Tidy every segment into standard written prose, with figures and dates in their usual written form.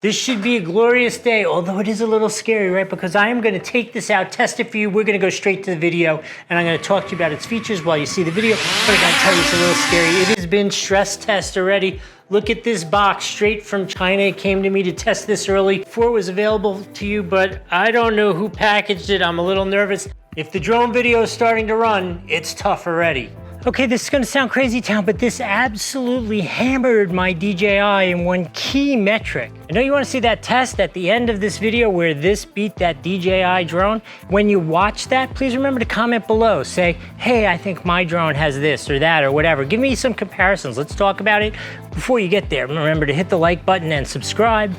This should be a glorious day, although it is a little scary, right? Because I am gonna take this out, test it for you. We're gonna go straight to the video, and I'm gonna talk to you about its features while you see the video. But I gotta tell you, it's a little scary. It has been stress test already. Look at this box, straight from China. It came to me to test this early before it was available to you, but I don't know who packaged it. I'm a little nervous. If the drone video is starting to run, it's tough already. Okay, this is gonna sound crazy town, but this absolutely hammered my DJI in one key metric. I know you wanna see that test at the end of this video where this beat that DJI drone. When you watch that, please remember to comment below. Say, hey, I think my drone has this or that or whatever. Give me some comparisons. Let's talk about it. Before you get there, remember to hit the like button and subscribe.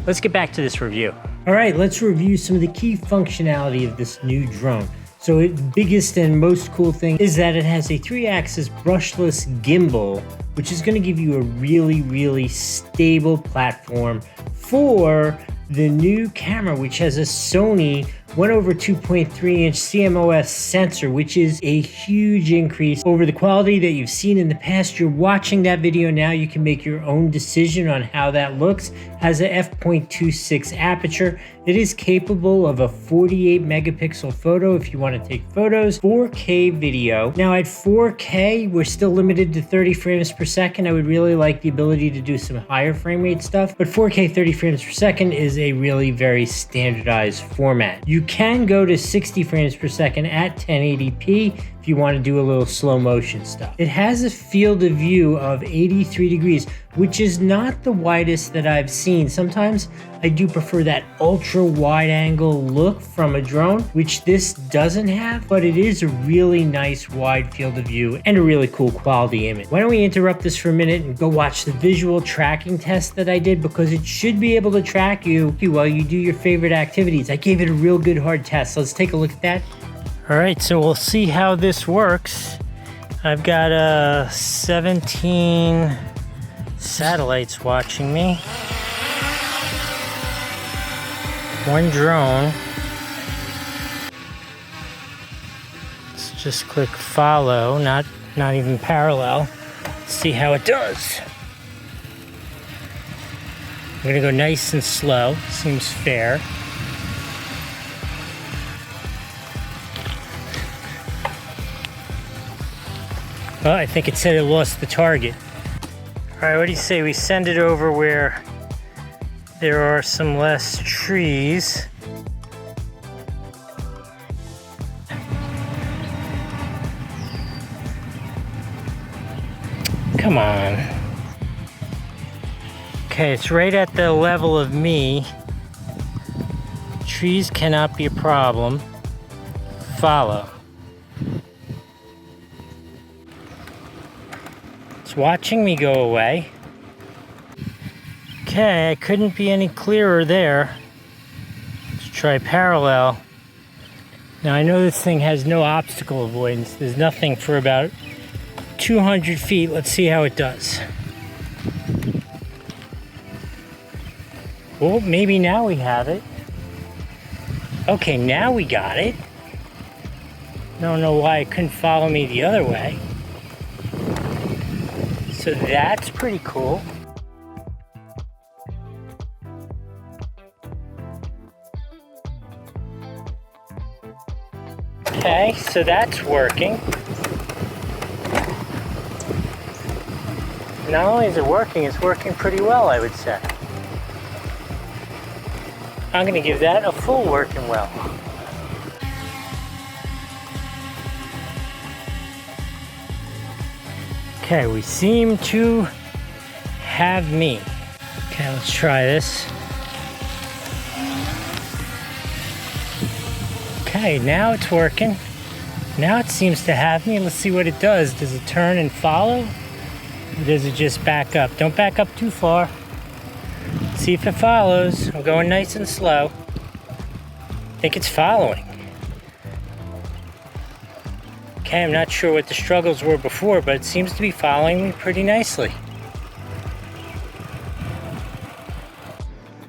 Let's get back to this review. All right, let's review some of the key functionality of this new drone. So the biggest and most cool thing is that it has a 3-axis brushless gimbal, which is going to give you a really stable platform for the new camera, which has a Sony 1/2.3-inch CMOS sensor, which is a huge increase over the quality that you've seen in the past. You're watching that video now. You can make your own decision on how that looks. Has a f/.26 aperture. It is capable of a 48 megapixel photo if you want to take photos, 4K video. Now at 4K, we're still limited to 30 frames per second. I would really like the ability to do some higher frame rate stuff, but 4K 30 frames per second is a really very standardized format. You can go to 60 frames per second at 1080p if you want to do a little slow motion stuff. It has a field of view of 83 degrees, which is not the widest that I've seen. Sometimes I do prefer that ultra wide angle look from a drone, which this doesn't have, but it is a really nice wide field of view and a really cool quality image. Why don't we interrupt this for a minute and go watch the visual tracking test that I did, because it should be able to track you while you do your favorite activities. I gave it a real good hard test. Let's take a look at that. All right, so we'll see how this works. I've got 17 satellites watching me. One drone. Let's just click follow, not even parallel. Let's see how it does. I'm gonna go nice and slow, seems fair. Oh, I think it said it lost the target. All right, what do you say we send it over where there are some less trees? Come on. Okay, it's right at the level of me. Trees cannot be a problem. Follow. Watching me go away. Okay, I couldn't be any clearer there. Let's try parallel. Now I know this thing has no obstacle avoidance. There's nothing for about 200 feet. Let's see how it does. Well, maybe now we have it. Okay, now we got it. I don't know why it couldn't follow me the other way. So that's pretty cool. Okay, so that's working. Not only is it working, it's working pretty well, I would say. I'm gonna give that a full working well. Okay, we seem to have me. Okay, let's try this. Okay, now it's working. Now it seems to have me. Let's see what it does. Does it turn and follow? Or does it just back up? Don't back up too far. See if it follows. I'm going nice and slow. I think it's following. Okay, I'm not sure what the struggles were before, but it seems to be following me pretty nicely.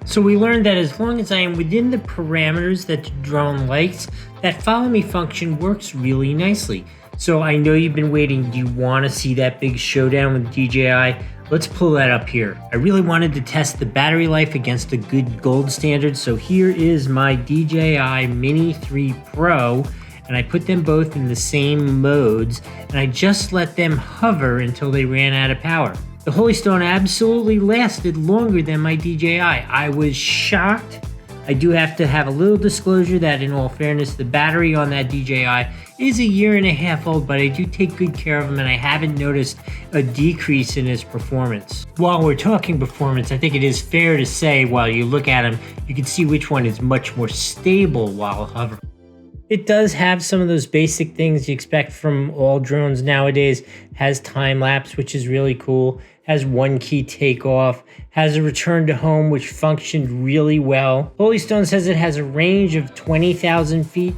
So we learned that as long as I am within the parameters that the drone likes, that follow me function works really nicely. So I know you've been waiting. Do you want to see that big showdown with DJI? Let's pull that up here. I really wanted to test the battery life against a good gold standard, so here is my DJI Mini 3 Pro, and I put them both in the same modes, and I just let them hover until they ran out of power. The Holy Stone absolutely lasted longer than my DJI. I was shocked. I do have to have a little disclosure that, in all fairness, the battery on that DJI is 1.5 years old, but I do take good care of them, and I haven't noticed a decrease in its performance. While we're talking performance, I think it is fair to say while you look at them, you can see which one is much more stable while hovering. It does have some of those basic things you expect from all drones nowadays. Has time lapse, which is really cool. Has one key takeoff. Has a return to home, which functioned really well. Holy Stone says it has a range of 20,000 feet.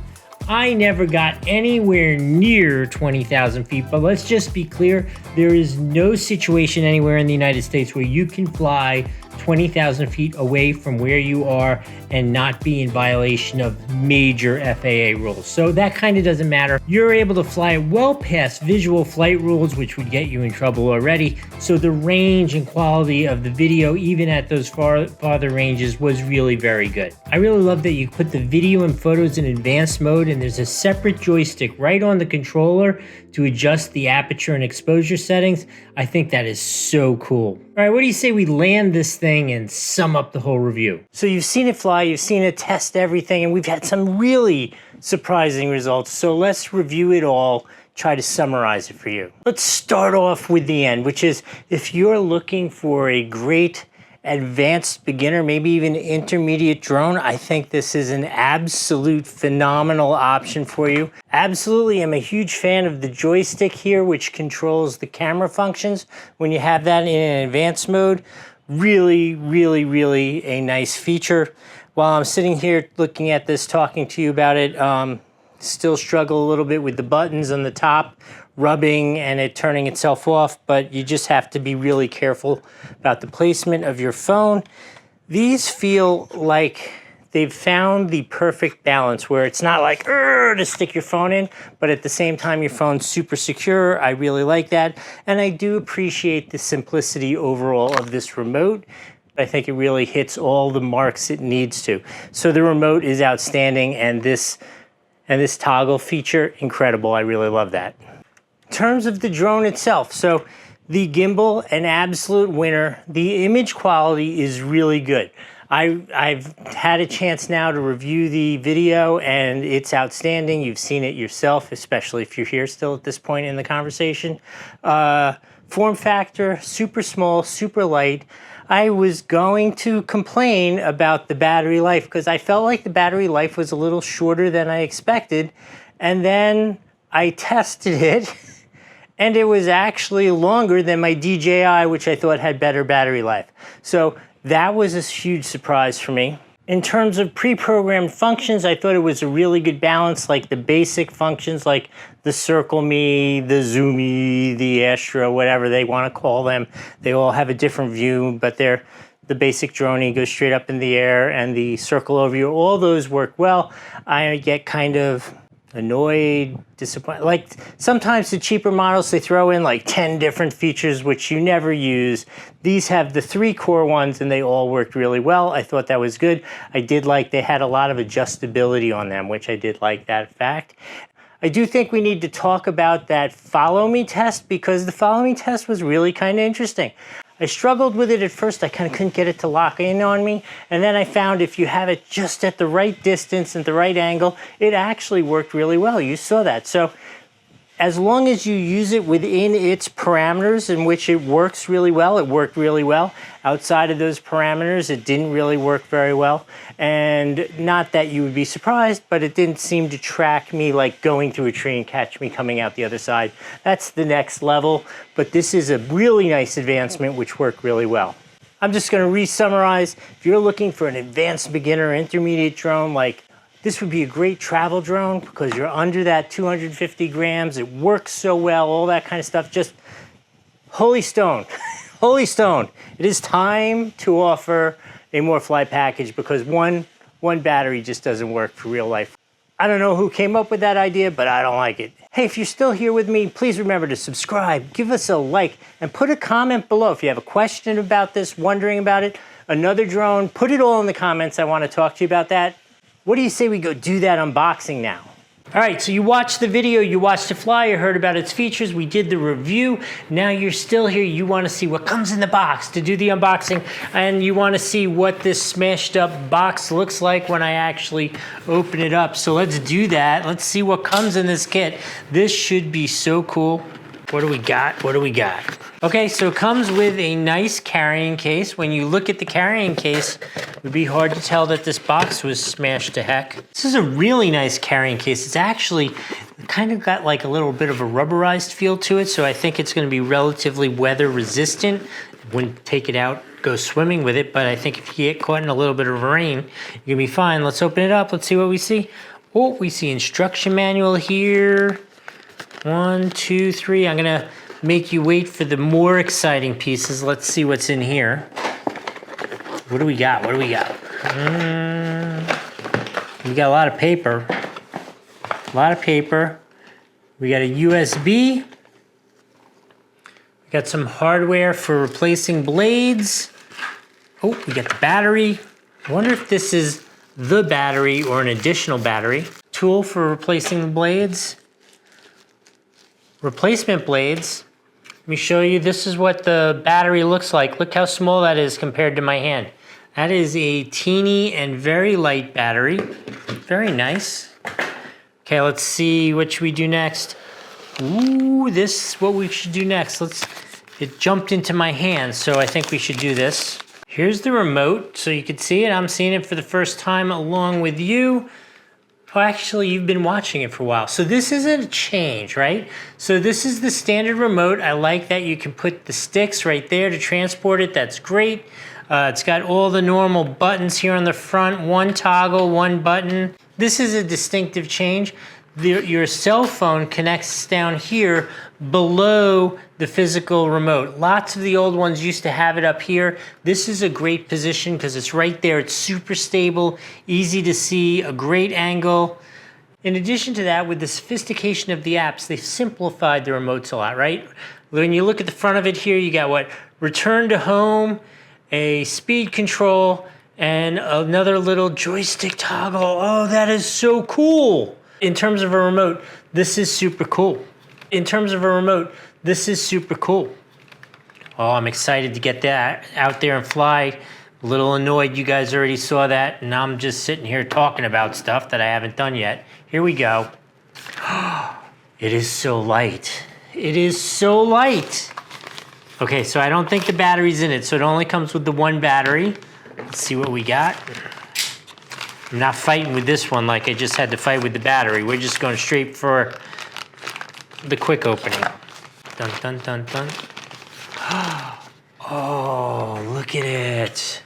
I never got anywhere near 20,000 feet, but let's just be clear, there is no situation anywhere in the United States where you can fly 20,000 feet away from where you are and not be in violation of major FAA rules. So that kind of doesn't matter. You're able to fly well past visual flight rules, which would get you in trouble already. So the range and quality of the video, even at those farther ranges, was really very good. I really love that you put the video and photos in advanced mode, and there's a separate joystick right on the controller to adjust the aperture and exposure settings. I think that is so cool. All right, what do you say we land this thing and sum up the whole review? So you've seen it fly, you've seen it test everything, and we've had some really surprising results. So let's review it all, try to summarize it for you. Let's start off with the end, which is if you're looking for a great advanced beginner, maybe even intermediate drone, I think this is an absolute phenomenal option for you. Absolutely, I'm a huge fan of the joystick here, which controls the camera functions when you have that in an advanced mode. Really, really, really a nice feature. While I'm sitting here looking at this, talking to you about it, still struggle a little bit with the buttons on the top rubbing and it turning itself off, but you just have to be really careful about the placement of your phone. These feel like they've found the perfect balance where it's not like to stick your phone in, but at the same time your phone's super secure. I really like that, and I do appreciate the simplicity overall of this remote. I think it really hits all the marks it needs to. So the remote is outstanding, and this toggle feature, incredible. I really love that. In terms of the drone itself, so the gimbal, an absolute winner. The image quality is really good. I've had a chance now to review the video, and it's outstanding. You've seen it yourself, especially if you're here still at this point in the conversation. Form factor, super small, super light. I was going to complain about the battery life because I felt like the battery life was a little shorter than I expected, and then I tested it and it was actually longer than my DJI, which I thought had better battery life. So that was a huge surprise for me. In terms of pre-programmed functions, I thought it was a really good balance, like the basic functions like the Circle Me, the Zoomy, the Astro, whatever they want to call them. They all have a different view, but they're the basic droning goes straight up in the air, and the circle overview, all those work well. I get kind of annoyed, disappointed. Like sometimes the cheaper models, they throw in like 10 different features which you never use. These have the 3 core ones and they all worked really well. I thought that was good. I did like they had a lot of adjustability on them, which I did like that fact. I do think we need to talk about that follow me test, because the follow me test was really kind of interesting. I struggled with it at first. I kind of couldn't get it to lock in on me. And then I found if you have it just at the right distance and the right angle, it actually worked really well. You saw that. So as long as you use it within its parameters in which it works really well, it worked really well. Outside of those parameters, it didn't really work very well. And not that you would be surprised, but it didn't seem to track me like going through a tree and catch me coming out the other side. That's the next level, but this is a really nice advancement which worked really well. I'm just going to re-summarize. If you're looking for an advanced beginner intermediate drone, like this would be a great travel drone because you're under that 250 grams. It works so well, all that kind of stuff. Just Holy Stone. Holy Stone. It is time to offer a more fly package because one battery just doesn't work for real life. I don't know who came up with that idea, but I don't like it. Hey, if you're still here with me, please remember to subscribe, give us a like, and put a comment below. If you have a question about this, wondering about it, another drone, put it all in the comments. I want to talk to you about that. What do you say we go do that unboxing now? All right, so you watched the video, you watched it fly, you heard about its features, we did the review. Now you're still here, you wanna see what comes in the box to do the unboxing, and you wanna see what this smashed up box looks like when I actually open it up. So let's do that. Let's see what comes in this kit. This should be so cool. What do we got? What do we got? Okay, so it comes with a nice carrying case. When you look at the carrying case, it would be hard to tell that this box was smashed to heck. This is a really nice carrying case. It's actually kind of got like a little bit of a rubberized feel to it, so I think it's gonna be relatively weather resistant. Wouldn't take it out, go swimming with it, but I think if you get caught in a little bit of rain, you're gonna be fine. Let's open it up, let's see what we see. Oh, we see instruction manual here. 1, 2, 3. I'm gonna make you wait for the more exciting pieces. Let's see what's in here. What do we got? What do we got? We got a lot of paper. A lot of paper. We got a USB. We got some hardware for replacing blades. Oh, we got the battery. I wonder if this is the battery or an additional battery. Tool for replacing the blades. Replacement blades. Let me show you, this is what the battery looks like. Look how small that is compared to my hand. That is a teeny and very light battery. Very nice. Okay, let's see what should we do next. Ooh, this is what we should do next. It jumped into my hand, so I think we should do this. Here's the remote, so you can see it. I'm seeing it for the first time along with you. Oh, actually, you've been watching it for a while. So this isn't a change, right? So this is the standard remote. I like that you can put the sticks right there to transport it. That's great. It's got all the normal buttons here on the front. One toggle, one button. This is a distinctive change. Your cell phone connects down here below the physical remote. Lots of the old ones used to have it up here. This is a great position because it's right there. It's super stable, easy to see, a great angle. In addition to that, with the sophistication of the apps, they've simplified the remotes a lot, right? When you look at the front of it here, you got what? Return to home, a speed control, and another little joystick toggle. Oh, that is so cool. In terms of a remote, this is super cool. In terms of a remote, this is super cool. Oh, I'm excited to get that out there and fly. A little annoyed you guys already saw that, and I'm just sitting here talking about stuff that I haven't done yet. Here we go. It is so light. It is so light. Okay, so I don't think the battery's in it, so it only comes with the one battery. Let's see what we got. I'm not fighting with this one like I just had to fight with the battery. We're just going straight for the quick opening. Dun, dun, dun, dun. Oh, look at it.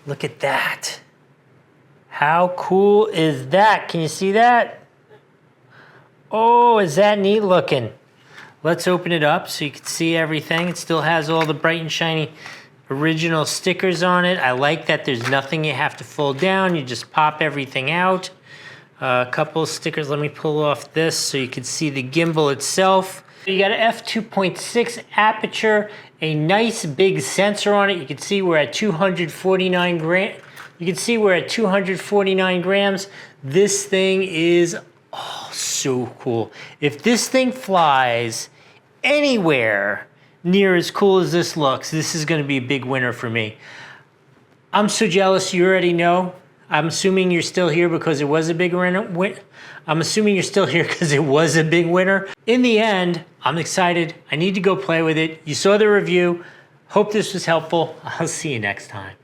Look at that. How cool is that? Can you see that? Oh, is that neat looking? Let's open it up so you can see everything. It still has all the bright and shiny original stickers on it. I like that there's nothing you have to fold down. You just pop everything out. A couple of stickers. Let me pull off this so you can see the gimbal itself. You got an f2.6 aperture, a nice big sensor on it. You can see we're at 249 grams. You can see we're at 249 grams. This thing is so cool. If this thing flies anywhere near as cool as this looks, this is going to be a big winner for me. I'm so jealous. You already know. I'm assuming you're still here because it was a big winner. I'm assuming you're still here because it was a big winner. In the end, I'm excited. I need to go play with it. You saw the review. Hope this was helpful. I'll see you next time.